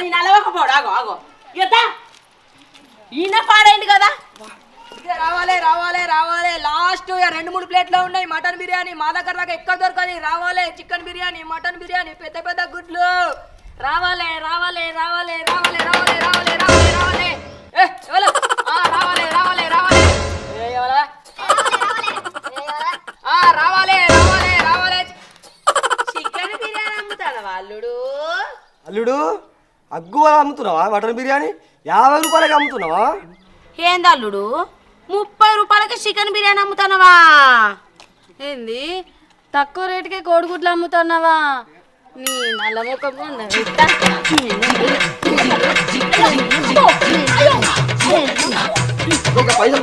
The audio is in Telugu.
నీ నలవకపోడు ఆగో ఆగో ఇక ఈయన పాడైంది కదా. రావాలి రావాలి రావాలి. లాస్ట్ 2-3 ప్లేట్లు ఉన్నాయి. మటన్ బిర్యానీ మా దగ్గర దాకా ఎక్కడ దొరకదు. రావాలి చికెన్ బిర్యానీ, మటన్ బిర్యానీ, పెద్ద పెద్ద గుడ్లు. రావాలి రావాలి రావాలి రావాలి రావాలి రావాలి రావాలి రావాలి. రావాలి రావాలి రావాలి రావాలి రావాలి రావాలి. చికెన్ బిర్యానీ అమ్ముతాను అల్లుడు. అల్లుడు అగ్గువ అమ్ముతున్నావా? మటన్ బిర్యానీ 50 రూపాయలకి అమ్ముతున్నావా? ఏంది అల్లుడు 30 రూపాయలకి చికెన్ బిర్యానీ అమ్ముతానవా? ఏంది తక్కువ రేటుకే కోడిగుడ్లు అమ్ముతున్నావా? నీ నల్ల ముఖం పైసలు